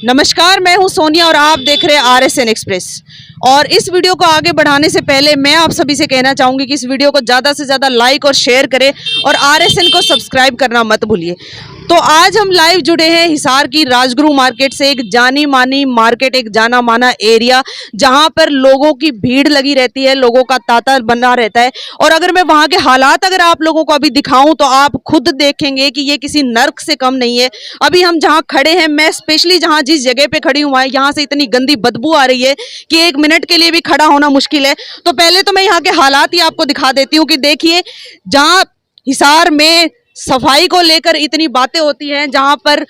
नमस्कार, मैं हूं सोनिया और आप देख रहे हैं RSN एक्सप्रेस। और इस वीडियो को आगे बढ़ाने से पहले मैं आप सभी से कहना चाहूंगी कि इस वीडियो को ज़्यादा से ज़्यादा लाइक और शेयर करें और RSN को सब्सक्राइब करना मत भूलिए। तो आज हम लाइव जुड़े हैं हिसार की राजगुरु मार्केट से, एक जानी मानी मार्केट, एक जाना माना एरिया जहां पर लोगों की भीड़ लगी रहती है, लोगों का तांता बना रहता है। और अगर मैं वहां के हालात अगर आप लोगों को अभी दिखाऊं तो आप खुद देखेंगे कि ये किसी नर्क से कम नहीं है। अभी हम जहां खड़े हैं, मैं स्पेशली जहां जिस जगह पे खड़ी हूं यहाँ से इतनी गंदी बदबू आ रही है कि 1 मिनट के लिए भी खड़ा होना मुश्किल है। तो पहले तो मैं यहाँ के हालात ही आपको दिखा देती हूँ कि देखिए, जहां हिसार में सफाई को लेकर इतनी बातें होती हैं, जहां पर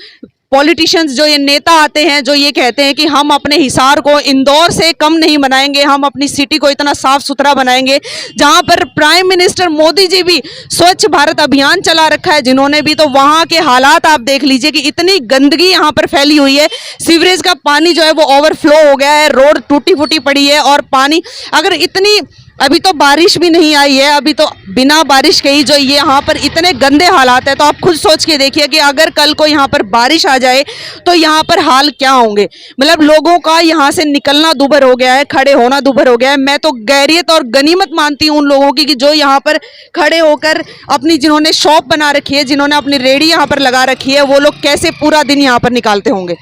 पॉलिटिशियंस जो ये नेता आते हैं जो ये कहते हैं कि हम अपने हिसार को इंदौर से कम नहीं बनाएंगे, हम अपनी सिटी को इतना साफ सुथरा बनाएंगे। जहां पर प्राइम मिनिस्टर मोदी जी भी स्वच्छ भारत अभियान चला रखा है जिन्होंने भी, तो वहां के हालात आप देख लीजिए कि इतनी गंदगी यहां पर फैली हुई है। सीवरेज का पानी जो है वो ओवरफ्लो हो गया है, रोड टूटी फूटी पड़ी है। और पानी अगर इतनी, अभी तो बारिश भी नहीं आई है, अभी तो बिना बारिश के ही जो ये यहाँ पर इतने गंदे हालात है, तो आप खुद सोच के देखिए कि अगर कल को यहाँ पर बारिश आ जाए तो यहाँ पर हाल क्या होंगे। मतलब लोगों का यहाँ से निकलना दूभर हो गया है, खड़े होना दूभर हो गया है। मैं तो गैरियत और गनीमत मानती हूँ उन लोगों की कि जो यहाँ पर खड़े होकर अपनी, जिन्होंने शॉप बना रखी है, जिन्होंने अपनी रेडी यहाँ पर लगा रखी है, वो लोग कैसे पूरा दिन यहाँ पर निकालते होंगे।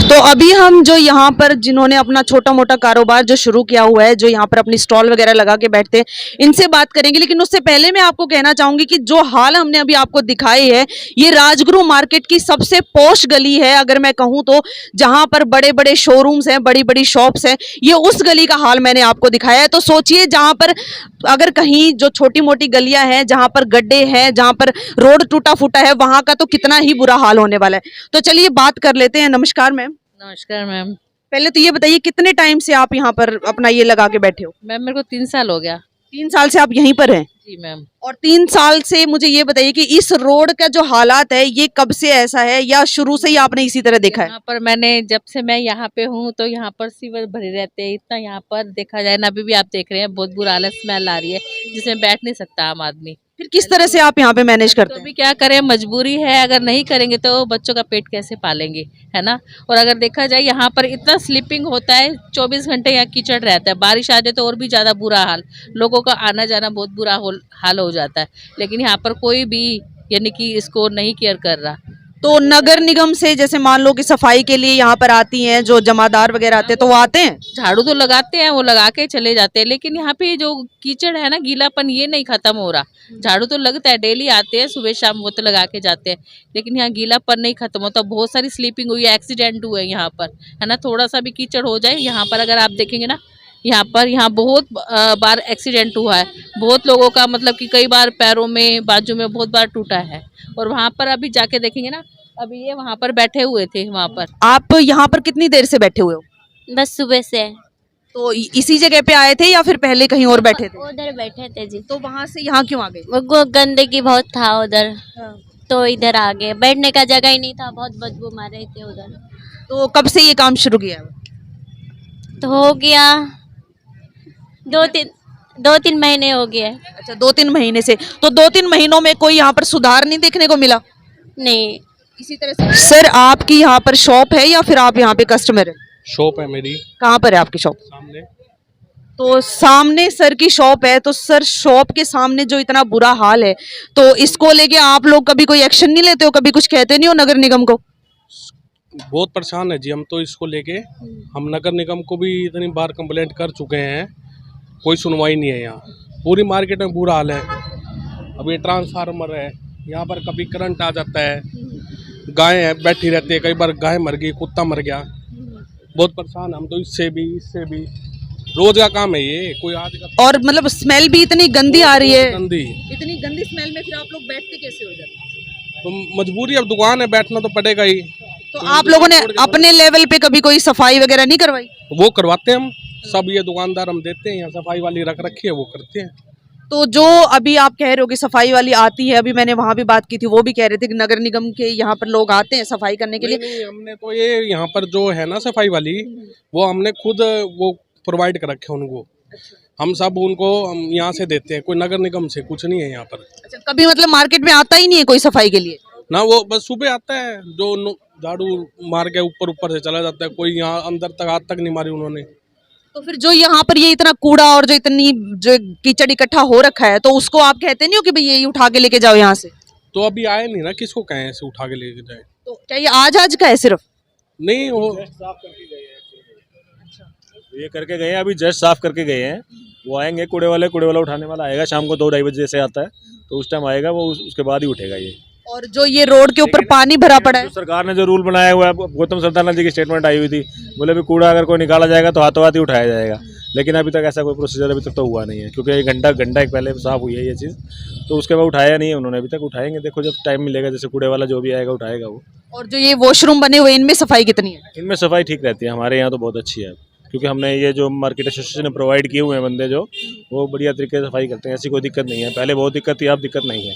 तो अभी हम जो यहाँ पर जिन्होंने अपना छोटा मोटा कारोबार जो शुरू किया हुआ है, जो यहाँ पर अपनी स्टॉल वगैरह लगा के बैठते हैं, इनसे बात करेंगे। लेकिन उससे पहले मैं आपको कहना चाहूंगी कि जो हाल हमने अभी आपको दिखाए है, ये राजगुरु मार्केट की सबसे पॉश गली है अगर मैं कहूँ तो, जहाँ पर बड़े बड़े शोरूम्स हैं, बड़ी बड़ी शॉप्स हैं। ये उस गली का हाल मैंने आपको दिखाया है। तो सोचिए, जहाँ पर अगर कहीं जो छोटी मोटी गलियां हैं, जहाँ पर गड्ढे हैं, जहाँ पर रोड टूटा फूटा है, वहां का तो कितना ही बुरा हाल होने वाला है। तो चलिए बात कर लेते हैं। नमस्कार मैम। नमस्कार मैम। पहले तो ये बताइए, कितने टाइम से आप यहाँ पर अपना ये लगा के बैठे हो? मैम मेरे को 3 साल हो गया। 3 साल से आप यहीं पर हैं? जी मैम। और 3 साल से मुझे ये बताइए कि इस रोड का जो हालात है ये कब से ऐसा है, या शुरू से ही आपने इसी तरह देखा है? यहाँ पर मैंने, जब से मैं यहाँ पे हूँ तो यहाँ पर सीवर भरे रहते हैं, इतना यहाँ पर देखा जाए ना, अभी भी आप देख रहे हैं बहुत बुरा हाल है, स्मेल आ रही है जिसमें बैठ नहीं सकता आम आदमी। फिर किस तरह से आप यहाँ पे मैनेज करते तो हैं? भी क्या करें, मजबूरी है, अगर नहीं करेंगे तो बच्चों का पेट कैसे पालेंगे, है ना। और अगर देखा जाए यहाँ पर इतना स्लीपिंग होता है, 24 घंटे यहाँ कीचड़ रहता है, बारिश आ जाए तो और भी ज़्यादा बुरा हाल, लोगों का आना जाना बहुत बुरा हाल हो जाता है। लेकिन यहाँ पर कोई भी यानी कि इसको नहीं केयर कर रहा। तो नगर निगम से जैसे मान लो कि सफाई के लिए यहाँ पर आती हैं जो जमादार वगैरह आते हैं, तो वो आते हैं, झाड़ू तो लगाते हैं, वो लगा के चले जाते हैं, लेकिन यहाँ पे जो कीचड़ है ना, गीलापन, ये नहीं खत्म हो रहा। झाड़ू तो लगता है, डेली आते हैं सुबह शाम, वो तो लगा के जाते हैं, लेकिन यहाँ गीलापन नहीं खत्म होता। बहुत सारी स्लीपिंग हुई है, एक्सीडेंट हुए हैं यहाँ पर, है ना। थोड़ा सा भी कीचड़ हो जाए यहाँ पर, अगर आप देखेंगे ना, यहाँ बहुत बार एक्सीडेंट हुआ है, बहुत लोगों का, मतलब कि कई बार पैरों में, बाजू में बहुत बार टूटा है। और वहाँ पर अभी जाके देखेंगे ना, अभी ये वहाँ पर बैठे हुए थे वहाँ पर। आप यहाँ पर कितनी देर से बैठे हुए हो? बस सुबह से। तो इसी जगह पे आए थे या फिर पहले कहीं और बैठे थे? उधर बैठे थे जी। तो वहां से यहाँ क्यों आ गए? वो गंदगी बहुत था उधर, तो इधर आ गए। बैठने का जगह ही नहीं था, बहुत बदबू मार रहे थे उधर। तो कब से ये काम शुरू किया? तो हो गया 2-3 महीने हो गए। अच्छा, 2-3 महीने से। तो 2-3 महीनों में कोई यहाँ पर सुधार नहीं देखने को मिला? नहीं। इसी तरह से सर, आपकी यहाँ पर शॉप है या फिर आप यहाँ पे कस्टमर है? शॉप है मेरी। कहाँ पर है आपकी शॉप? सामने। तो सामने सर की शॉप है, तो सर शॉप के सामने जो इतना बुरा हाल है, तो इसको लेके आप लोग कभी कोई एक्शन नहीं लेते हो, कभी कुछ कहते नहीं हो नगर निगम को? बहुत परेशान है जी हम तो इसको लेके। हम नगर निगम को भी इतनी बार कंप्लेंट कर चुके हैं, कोई सुनवाई नहीं है। यहाँ पूरी मार्केट में बुरा हाल है। अभी ट्रांसफार्मर है यहाँ पर, कभी करंट आ जाता है, गायें हैं बैठी रहती है, कई बार गाय मर गई, कुत्ता मर गया। बहुत परेशान हम तो, इससे भी रोज का काम है ये, कोई आज का। और मतलब स्मेल भी इतनी गंदी आ रही है, गंदी, इतनी गंदी स्मेल में फिर आप लोग बैठते कैसे हो जाते? तो मजबूरी, अब दुकान है, बैठना तो पड़ेगा ही। तो आप लोगों ने अपने लेवल पे कभी कोई सफाई वगैरह नहीं करवाई? वो करवाते हैं हम सब, ये दुकानदार हम देते हैं, यहाँ सफाई वाली रख रखी है, वो करते हैं। तो जो अभी आप कह रहे हो कि सफाई वाली आती है, अभी मैंने वहां भी बात की थी, वो भी कह रहे थे कि नगर निगम के यहाँ पर लोग आते हैं सफाई करने के लिए। नहीं, हमने तो ये यहाँ पर जो है ना सफाई वाली, वो हमने खुद वो प्रोवाइड कर रखे हैं उनको। हम सब उनको हम यहाँ से देते हैं, कोई नगर निगम से कुछ नहीं है यहाँ पर। अच्छा, कभी मतलब मार्केट में आता ही नहीं है कोई सफाई के लिए? ना वो बस सुबह आता है जो झाड़ू मार के ऊपर ऊपर से चला जाता है, कोई यहाँ अंदर तक हाथ तक नहीं मारी उन्होंने। तो फिर जो यहाँ पर ये इतना कूड़ा और जो इतनी जो कीचड़ इकट्ठा हो रखा है, तो उसको आप कहते नहीं हो कि भाई ये उठा के लेके जाओ यहाँ से? तो अभी आए नहीं ना, किसको कहें ऐसे उठा के लेके जाए? तो क्या ये आज का है सिर्फ? नहीं वो ये करके गए हैं, अभी जस्ट साफ करके गए हैं। वो आएंगे कूड़े वाला उठाने वाला आएगा शाम को 2-2:30 बजे से आता है, तो उस टाइम आएगा वो, उसके बाद ही उठेगा ये। और जो ये रोड के ऊपर पानी भरा पड़ा है, जो सरकार ने जो रूल बनाया हुआ है, गौतम सरदारनाथ जी की स्टेटमेंट आई हुई थी, बोले भी कूड़ा अगर कोई निकाला जाएगा तो हाथों हाथ ही उठाया जाएगा। लेकिन अभी तक ऐसा कोई प्रोसीजर अभी तक तो हुआ नहीं है, क्योंकि एक घंटा एक पहले साफ हुई है ये चीज़, तो उसके बाद उठाया नहीं है उन्होंने अभी तक। उठाएंगे, देखो जब टाइम मिलेगा, जैसे कूड़े वाला जो भी आएगा उठाएगा वो। और जो ये वॉशरूम बने हुए इनमें सफाई कितनी है? इनमें सफाई ठीक रहती है, हमारे यहाँ तो बहुत अच्छी है, क्योंकि हमने ये जो मार्केट एसोसिएशन ने प्रोवाइड किए हुए हैं बंदे जो, वो बढ़िया तरीके से सफाई करते हैं, ऐसी कोई दिक्कत नहीं है। पहले बहुत दिक्कत थी, अब दिक्कत नहीं है,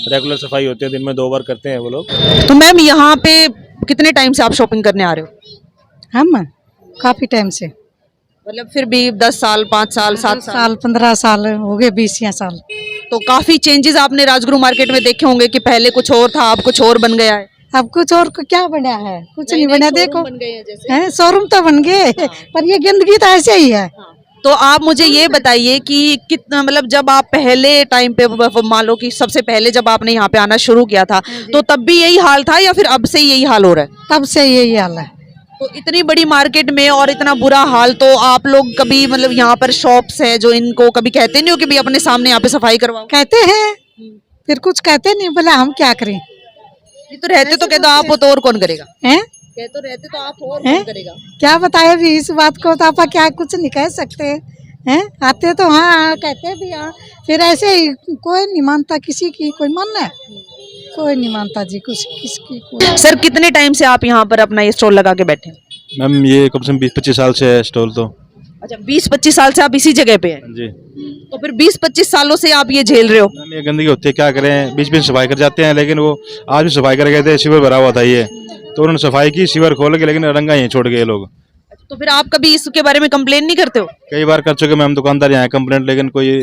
रेगुलर सफाई होती है, दिन में 2 बार करते हैं वो लोग। तो मैम यहाँ पे कितने टाइम से आप शॉपिंग करने आ रहे हो? हम काफी टाइम से, मतलब फिर भी 10 साल, 5 साल, 7 साल? 15 साल हो गए, 20 या साल। तो काफी चेंजेस आपने राजगुरु मार्केट में देखे होंगे कि पहले कुछ और था, अब कुछ और बन गया है। अब कुछ और को क्या बना है? कुछ नहीं बना, देखो बन गए हैं जैसे। है शोरूम तो बन गए, पर ये गंदगी तो ऐसे ही है। तो आप मुझे ये बताइए कि कितना, मतलब जब आप पहले टाइम पे, मान लो कि सबसे पहले जब आपने यहाँ पे आना शुरू किया था, तो तब भी यही हाल था या फिर अब से यही हाल हो रहा है? तब से यही हाल है। तो इतनी बड़ी मार्केट में और इतना बुरा हाल, तो आप लोग कभी, मतलब यहाँ पर शॉप्स है जो, इनको कभी कहते नहीं हो कि भाई अपने सामने यहाँ पे सफाई करवाओ? कहते हैं, फिर कुछ कहते नहीं, बोला हम क्या करें। ये तो रहते तो कहते आप हो तो और कौन करेगा? हैं? कहते तो रहते तो आप हो और कौन करेगा? क्या बताए भी इस बात को, तो आप क्या कुछ नहीं कह सकते हैं। आते तो हाँ, कहते भी हाँ, फिर ऐसे ही कोई नहीं मानता किसी की, कोई मानना है, कोई नहीं मानता जी कुछ किसकी कोई। सर कितने टाइम से आप यहाँ पर अपना ये स्टॉल लगा के बैठे हैं? मैम ये कम से कम 20-25 साल से है स्टॉल तो। अच्छा, 20-25 साल से आप इसी जगह पे हैं? जी तो फिर 20-25 सालों से आप ये झेल रहे हो? मैम ये गंदगी होती है, क्या करें, बीच बीच सफाई कर जाते हैं, लेकिन वो आज भी सफाई कर गए थे, सीवर भरा हुआ था ये, तो उन्होंने सफाई की, सीवर खोल के, लेकिन रंगा यहीं छोड़ गए लोग। तो फिर आप कभी इसके बारे में कंप्लेन नहीं करते हो? कई बार कर चुके मैम, दुकानदार यहाँ कंप्लेंट, लेकिन कोई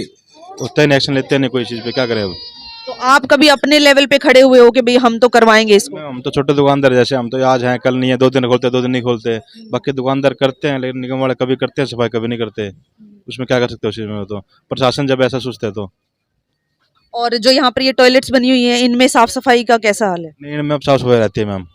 उतना ही एक्शन लेते नहीं कोई चीज़ पे, क्या करें अब। तो आप कभी अपने लेवल पे खड़े हुए हो कि भाई हम तो करवाएंगे इसको? हम तो छोटे दुकानदार, जैसे हम तो आज हैं कल नहीं है, 2 दिन खोलते 2 दिन नहीं खोलते, बाकी दुकानदार करते हैं, लेकिन निगम वाले कभी करते हैं सफाई, कभी नहीं करते। उसमें क्या कर सकते हो उस चीज़ में, तो प्रशासन जब ऐसा सुस्त है तो। और जो यहाँ पर ये टॉयलेट्स बनी हुई है, इनमें साफ सफाई का कैसा हाल है? नहीं मैम, साफ सफाई रहती है मैम,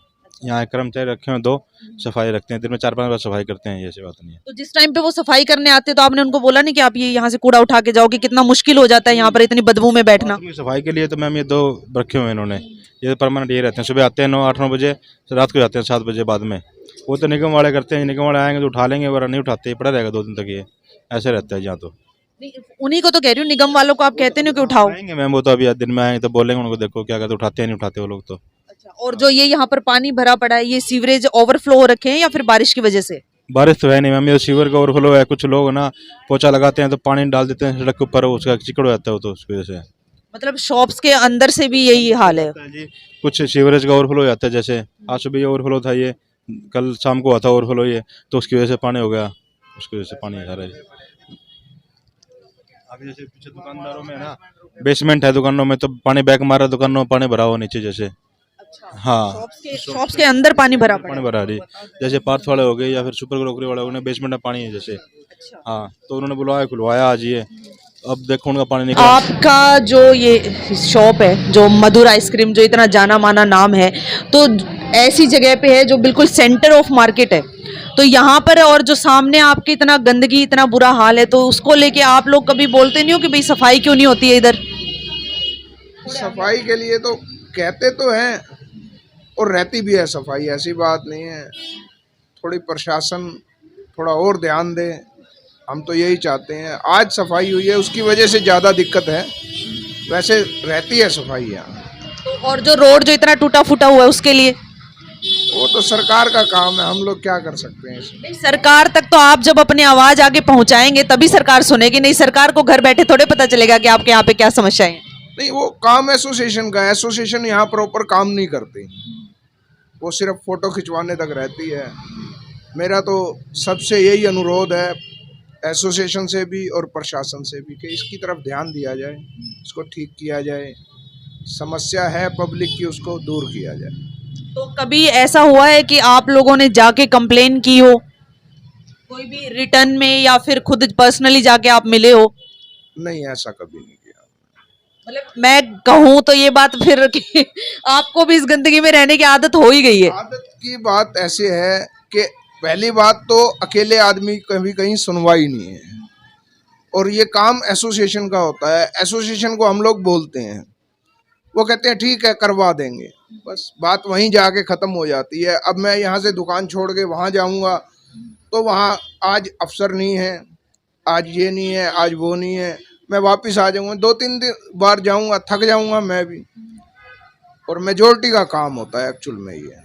यहाँ कर्मचारी रखे हुए 2 सफाई रखते हैं, दिन में 4-5 बार सफाई करते हैं, ये ऐसी बात नहीं है। तो जिस टाइम पे वो सफाई करने आते हैं, तो आपने उनको बोला नहीं कि आप ये यहाँ से कूड़ा उठा के जाओ, कि कितना मुश्किल हो जाता है यहाँ पर इतनी बदबू में बैठना? सफाई के लिए तो मैम ये 2 रखे हुए हैं इन्होंने, ये परमानेंट ये रहते हैं, सुबह आते हैं 9-8-9 बजे, रात को जाते हैं 7 बजे बाद में। वो तो निगम वाले करते हैं, निगम वाले आएंगे तो उठा लेंगे, वरना नहीं उठाते, पड़ा रहेगा 2 दिन तक, ये ऐसे रहता है यहाँ तो। उन्हीं को तो कह रही हूँ, निगम वालों को आप कहते नहीं हो कि उठाओ? आएंगे मैम, वो तो अभी दिन में आएंगे तो बोलेंगे उनको, देखो क्या कहते, उठाते हैं नहीं उठाते वो लोग तो। अच्छा, और जो ये यहाँ पर पानी भरा पड़ा है, ये सीवरेज ओवरफ्लो हो रखे हैं या फिर बारिश की वजह से? बारिश तो है नहीं मैम, ये सीवर का ओवरफ्लो है, कुछ लोग ना पोछा लगाते हैं तो पानी डाल देते हैं सड़क के ऊपर, उसका चिकड़ हो जाता है, तो उसकी वजह से। मतलब शॉप्स के अंदर से भी यही हाल है? जी, कुछ सीवरेज का ओवरफ्लो हो जाता है, जैसे आज सुबह ये ओवरफ्लो था, ये कल शाम को हुआ था ओवरफ्लो ये, तो उसकी वजह से पानी हो गया, उसकी वजह से पानी आ रहा है। आगे जैसे पीछे दुकानदारों में ना बेसमेंट है, दुकानों में तो पानी बैक मारा, दुकानों में पानी भरा हुआ नीचे जैसे। हाँ, शॉप्स के अंदर पानी भरा पड़ा पानी है? भरा रही, जैसे पार्थ वाले हो गए या फिर सुपर ग्रोकरी वाले हो गए, बेसमेंट में पानी है जैसे। हाँ, तो उन्होंने बुलाया, खुलवाया आज ये, अब देखो उनका पानी निकला। आपका जो ये शॉप है, जो मधुर आइसक्रीम, जो इतना जाना माना नाम है, तो ऐसी जगह पे है जो बिल्कुल सेंटर ऑफ मार्केट है, तो यहाँ पर और जो सामने आपके इतना गंदगी, इतना बुरा हाल है, तो उसको लेके आप लोग कभी बोलते नहीं हो कि भाई सफाई क्यों नहीं होती है इधर? सफाई के लिए तो कहते तो हैं और रहती भी है सफाई, ऐसी बात नहीं है। थोड़ी प्रशासन थोड़ा और ध्यान दे, हम तो यही चाहते हैं। आज सफाई हुई है उसकी वजह से ज़्यादा दिक्कत है, वैसे रहती है सफाई यहाँ। तो और जो रोड जो इतना टूटा फूटा हुआ है उसके लिए? वो तो सरकार का काम है, हम लोग क्या कर सकते हैं इसमें। नहीं, सरकार तक तो आप जब अपनी आवाज आगे पहुंचाएंगे तभी सरकार सुनेगी, नहीं सरकार को घर बैठे थोड़े पता चलेगा कि आपके यहाँ पे क्या समस्याएं हैं। नहीं, वो काम एसोसिएशन का है, एसोसिएशन यहाँ प्रॉपर काम नहीं करती, वो सिर्फ फोटो खिंचवाने तक रहती है। मेरा तो सबसे यही अनुरोध है एसोसिएशन से भी और प्रशासन से भी कि इसकी तरफ ध्यान दिया जाए, इसको ठीक किया जाए। समस्या है पब्लिक की उसको दूर किया जाए। तो कभी ऐसा हुआ है कि आप लोगों ने जाके कंप्लेन की हो, कोई भी रिटर्न में या फिर खुद पर्सनली जाके आप मिले हो? नहीं, ऐसा कभी नहीं किया। मतलब मैं कहूँ तो ये बात फिर कि आपको भी इस गंदगी में रहने की आदत हो ही गई है। आदत की बात ऐसे है कि पहली बात तो अकेले आदमी कभी कहीं सुनवाई नहीं है, और ये काम एसोसिएशन का होता है। एसोसिएशन को हम लोग बोलते हैं, वो कहते हैं ठीक है करवा देंगे, बस बात वहीं जाके ख़त्म हो जाती है। अब मैं यहाँ से दुकान छोड़ के वहाँ जाऊँगा तो वहाँ आज अफसर नहीं है, आज ये नहीं है, आज वो नहीं है, मैं वापस आ जाऊँगा। 2-3 दिन बार जाऊँगा, थक जाऊँगा मैं भी, और मेजोरिटी का काम होता है एक्चुअल में ये।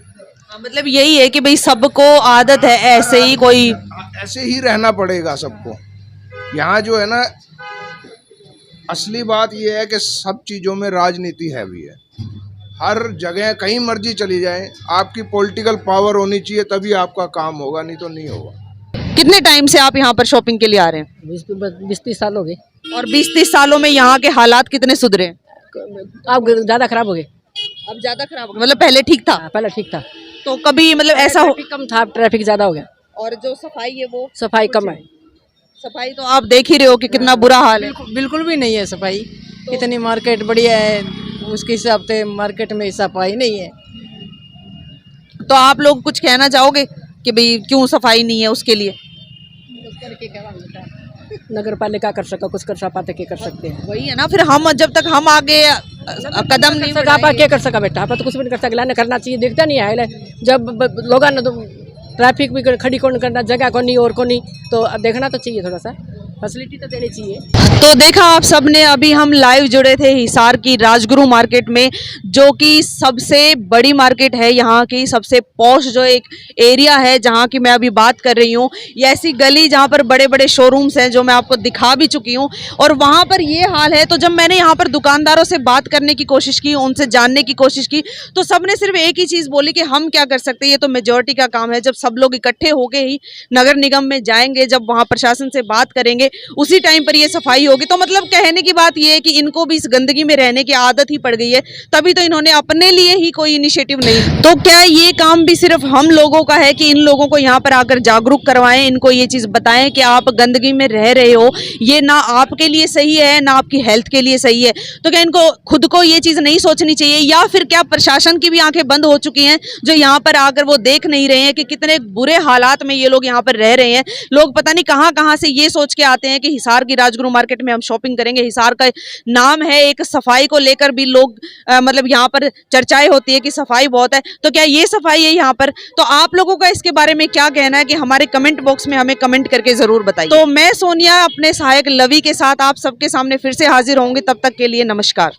मतलब यही है कि भाई सबको आदत है ऐसे ही, कोई ऐसे ही रहना पड़ेगा सबको। यहाँ जो है ना, असली बात ये है कि सब चीज़ों में राजनीति हैवी है। हर जगह कहीं मर्जी चली जाए, आपकी पॉलिटिकल पावर होनी चाहिए, तभी आपका काम होगा, नहीं तो नहीं होगा। कितने टाइम से आप यहाँ पर शॉपिंग के लिए आ रहे हैं? 20-30 साल हो गए। और 20-30 सालों में यहाँ के हालात कितने सुधरे हैं? अब ज़्यादा खराब हो गए। अब ज्यादा खराब हो गया, मतलब पहले ठीक था? पहले ठीक था, तो कभी मतलब ऐसा हो? ट्रैफिक कम था, ट्रैफिक ज़्यादा हो गया, और जो सफाई है वो? सफाई कम है। सफाई तो आप देख ही रहे हो कि कितना बुरा हाल है। बिल्कुल भी नहीं है सफाई। इतनी मार्केट बढ़िया है, उसके हिसाब से मार्केट में सफाई नहीं है। तो आप लोग कुछ कहना चाहोगे कि भाई क्यों सफाई नहीं है उसके लिए? नगर पालिका कर सका, कुछ कर पाते क्या कर सकते हैं। वही है ना, फिर हम जब तक हम आगे कदम नहीं सका, आप क्या कर सका बेटा, आप तो कुछ भी नहीं कर सकते। करना चाहिए, दिखता नहीं है जब लोग ना, तो ट्रैफिक भी खड़ी कौन करना, जगह को नहीं और को नहीं, तो देखना तो चाहिए, थोड़ा सा फैसिलिटी तो देनी चाहिए। तो देखा आप सबने, अभी हम लाइव जुड़े थे हिसार की राजगुरु मार्केट में, जो कि सबसे बड़ी मार्केट है, यहाँ की सबसे पॉश जो एक एरिया है जहाँ की मैं अभी बात कर रही हूँ। ये ऐसी गली जहाँ पर बड़े बड़े शोरूम्स हैं जो मैं आपको दिखा भी चुकी हूँ, और वहाँ पर ये हाल है। तो जब मैंने यहाँ पर दुकानदारों से बात करने की कोशिश की, उनसे जानने की कोशिश की, तो सबने सिर्फ एक ही चीज़ बोली कि हम क्या कर सकते हैं, ये तो मेजॉरिटी का काम है। जब सब लोग इकट्ठे होके ही नगर निगम में जाएंगे, जब वहाँ प्रशासन से बात करेंगे, उसी टाइम पर ये सफाई होगी। तो मतलब कहने की बात ये है कि इनको भी इस गंदगी में रहने की आदत ही पड़ गई है, तभी तो इन्होंने अपने लिए ही कोई इनिशिएटिव नहीं। तो क्या ये काम भी सिर्फ हम लोगों का है कि इन लोगों को यहाँ पर आकर जागरूक करवाएं, इनको ये चीज़ बताएं कि आप गंदगी में रह रहे हो, ये ना आपके लिए सही है ना आपकी हेल्थ के लिए सही है। तो क्या इनको खुद को ये चीज़ नहीं सोचनी चाहिए, या फिर क्या प्रशासन की भी आंखें बंद हो चुकी हैं, जो यहाँ पर आकर वो देख नहीं रहे हैं कि कितने बुरे हालात में ये लोग यहाँ पर रह रहे हैं। लोग पता नहीं कहाँ से ये सोच के आते हैं कि हिसार की राजगुरु मार्केट में हम शॉपिंग करेंगे। हिसार का नाम है, एक सफाई को लेकर भी लोग मतलब यहाँ पर चर्चाएं होती है कि सफाई बहुत है। तो क्या ये सफाई है यहाँ पर? तो आप लोगों का इसके बारे में क्या कहना है कि हमारे कमेंट बॉक्स में हमें कमेंट करके जरूर बताइए। तो मैं सोनिया अपने सहायक लवी के साथ आप सबके सामने फिर से हाजिर होंगी, तब तक के लिए नमस्कार।